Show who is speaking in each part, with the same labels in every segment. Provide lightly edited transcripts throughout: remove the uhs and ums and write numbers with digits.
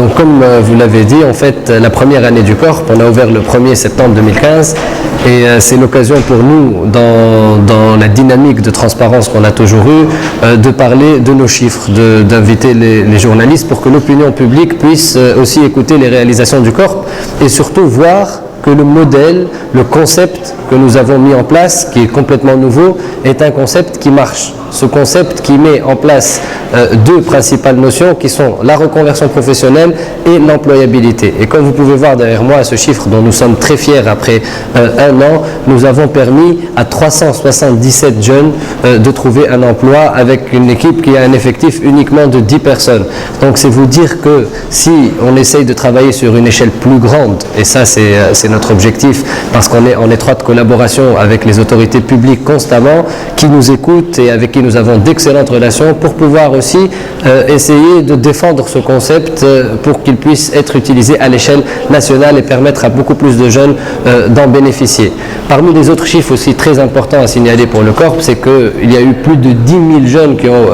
Speaker 1: Donc comme vous l'avez dit, en fait, la première année du Corp, on a ouvert le 1er septembre 2015 et c'est l'occasion pour nous, dans la dynamique de transparence qu'on a toujours eue, de parler de nos chiffres, d'inviter les journalistes pour que l'opinion publique puisse aussi écouter les réalisations du Corp et surtout voir que le modèle, le concept que nous avons mis en place, qui est complètement nouveau, est un concept qui marche. Ce concept qui met en place deux principales notions qui sont la reconversion professionnelle et l'employabilité. Et comme vous pouvez voir derrière moi ce chiffre dont nous sommes très fiers après un an, nous avons permis à 377 jeunes de trouver un emploi avec une équipe qui a un effectif uniquement de 10 personnes. Donc c'est vous dire que si on essaye de travailler sur une échelle plus grande, et ça c'est notre objectif parce qu'on est en étroite collaboration avec les autorités publiques constamment, qui nous écoutent et avec qui nous avons d'excellentes relations pour pouvoir aussi essayer de défendre ce concept pour qu'il puisse être utilisé à l'échelle nationale et permettre à beaucoup plus de jeunes d'en bénéficier. Parmi les autres chiffres aussi très importants à signaler pour le Corp, c'est qu'il y a eu plus de 10 000 jeunes qui ont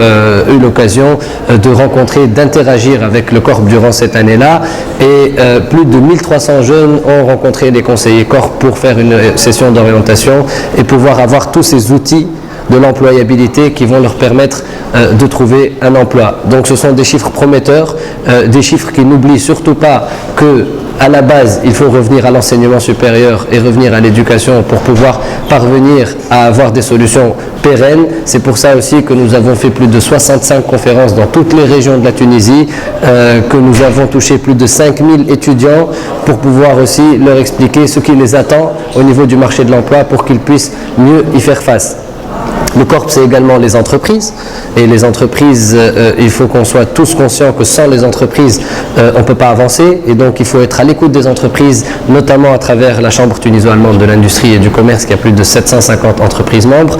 Speaker 1: eu l'occasion de rencontrer, d'interagir avec le Corp durant cette année-là et plus de 1300 jeunes ont rencontré les conseillers Corp pour faire une session d'orientation et pouvoir avoir tous ces outils de l'employabilité qui vont leur permettre de trouver un emploi. Donc ce sont des chiffres prometteurs, des chiffres qui n'oublient surtout pas que à la base, il faut revenir à l'enseignement supérieur et revenir à l'éducation pour pouvoir parvenir à avoir des solutions pérennes. C'est pour ça aussi que nous avons fait plus de 65 conférences dans toutes les régions de la Tunisie, que nous avons touché plus de 5000 étudiants pour pouvoir aussi leur expliquer ce qui les attend au niveau du marché de l'emploi pour qu'ils puissent mieux y faire face. Le Corp, c'est également les entreprises. Et les entreprises, il faut qu'on soit tous conscients que sans les entreprises, on ne peut pas avancer. Et donc, il faut être à l'écoute des entreprises, notamment à travers la Chambre tuniso-allemande de l'industrie et du commerce, qui a plus de 750 entreprises membres.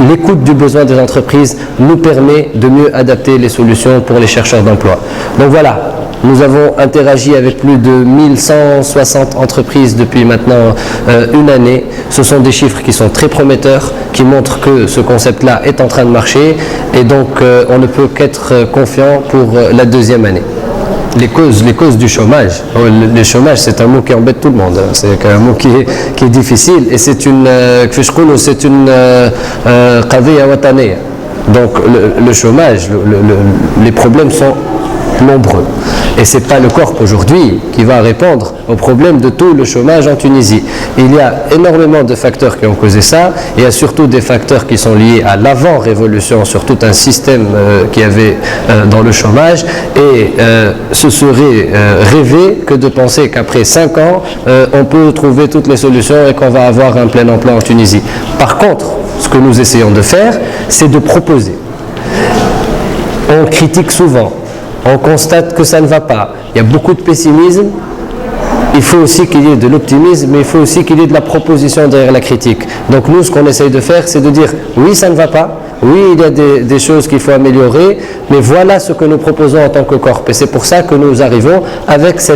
Speaker 1: L'écoute du besoin des entreprises nous permet de mieux adapter les solutions pour les chercheurs d'emploi. Donc voilà. Nous avons interagi avec plus de 1160 entreprises depuis maintenant une année. Ce sont des chiffres qui sont très prometteurs, qui montrent que ce concept-là est en train de marcher et donc on ne peut qu'être confiant pour la deuxième année. Les causes du chômage. Le chômage, c'est un mot qui embête tout le monde. C'est un mot qui est difficile et c'est une qadhiya wataniya. Donc le chômage, les problèmes sont nombreux. Et ce n'est pas le Corp aujourd'hui qui va répondre au problème de tout le chômage en Tunisie. Il y a énormément de facteurs qui ont causé ça. Il y a surtout des facteurs qui sont liés à l'avant-révolution sur tout un système qu'il y avait dans le chômage. Et ce serait rêver que de penser qu'après 5 ans, on peut trouver toutes les solutions et qu'on va avoir un plein emploi en Tunisie. Par contre, ce que nous essayons de faire, c'est de proposer. On critique souvent. On constate que ça ne va pas. Il y a beaucoup de pessimisme. Il faut aussi qu'il y ait de l'optimisme, mais il faut aussi qu'il y ait de la proposition derrière la critique. Donc nous, ce qu'on essaye de faire, c'est de dire oui, ça ne va pas. Oui, il y a des choses qu'il faut améliorer, mais voilà ce que nous proposons en tant que Corp. Et c'est pour ça que nous arrivons avec ces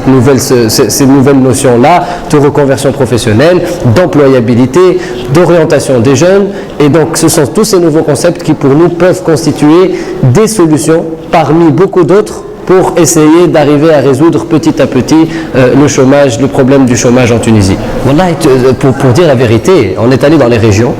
Speaker 1: nouvelles notions-là de reconversion professionnelle, d'employabilité, d'orientation des jeunes. Et donc ce sont tous ces nouveaux concepts qui pour nous peuvent constituer des solutions parmi beaucoup d'autres pour essayer d'arriver à résoudre petit à petit le problème du chômage en Tunisie. Voilà, pour dire la vérité, on est allé dans les régions,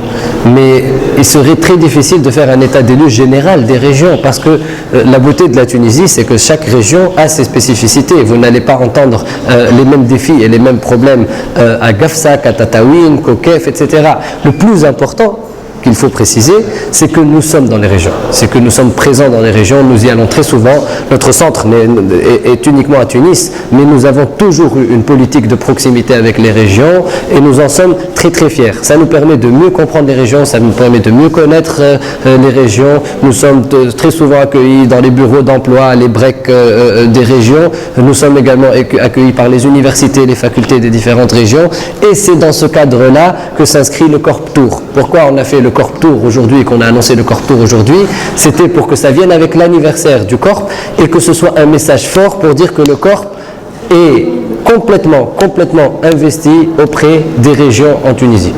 Speaker 1: mais il serait très difficile de faire un état des lieux général des régions, parce que la beauté de la Tunisie, c'est que chaque région a ses spécificités. Vous n'allez pas entendre les mêmes défis et les mêmes problèmes à Gafsak, à Tataouine, Kokef, etc. Le plus important qu'il faut préciser, c'est que nous sommes dans les régions, c'est que nous sommes présents dans les régions, nous y allons très souvent. Notre centre est uniquement à Tunis, mais nous avons toujours eu une politique de proximité avec les régions et nous en sommes très très fiers. Ça nous permet de mieux comprendre les régions, ça nous permet de mieux connaître les régions. Nous sommes très souvent accueillis dans les bureaux d'emploi, les breaks des régions. Nous sommes également accueillis par les universités, les facultés des différentes régions, et c'est dans ce cadre-là que s'inscrit le Corp Tour. Pourquoi on a fait le Corp Tour aujourd'hui et qu'on a annoncé le Corp Tour aujourd'hui? C'était pour que ça vienne avec l'anniversaire du Corp et que ce soit un message fort pour dire que le Corp est complètement investi auprès des régions en Tunisie.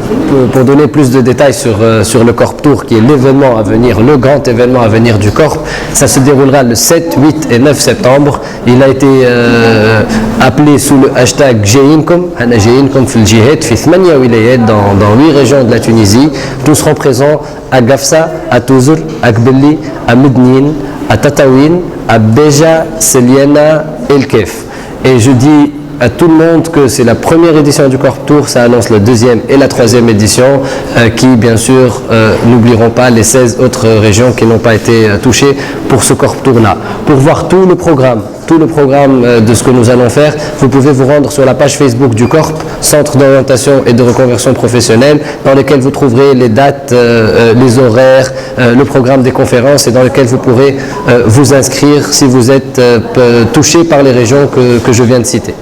Speaker 1: pour donner plus de détails sur le Corp Tour, qui est l'événement à venir, le grand événement à venir du Corp, ça se déroulera le 7, 8 et 9 septembre. Il a été appelé sous le hashtag Jeyinkom, Hana Jeyinkom fil Jihad, fi 8 wilayat dans 8 régions de la Tunisie. Tous seront présents à Gafsa, à Touzour, à Kbelli, à Mednine, à Tataouine, à Béja, Seliena et le Kef. Et je dis à tout le monde que c'est la première édition du Corp Tour, ça annonce la deuxième et la troisième édition qui bien sûr n'oublieront pas les 16 autres régions qui n'ont pas été touchées pour ce Corp Tour là. Pour voir tout le programme de ce que nous allons faire, vous pouvez vous rendre sur la page Facebook du Corp, Centre d'orientation et de reconversion professionnelle, dans lequel vous trouverez les dates, les horaires, le programme des conférences et dans lequel vous pourrez vous inscrire si vous êtes touché par les régions que je viens de citer.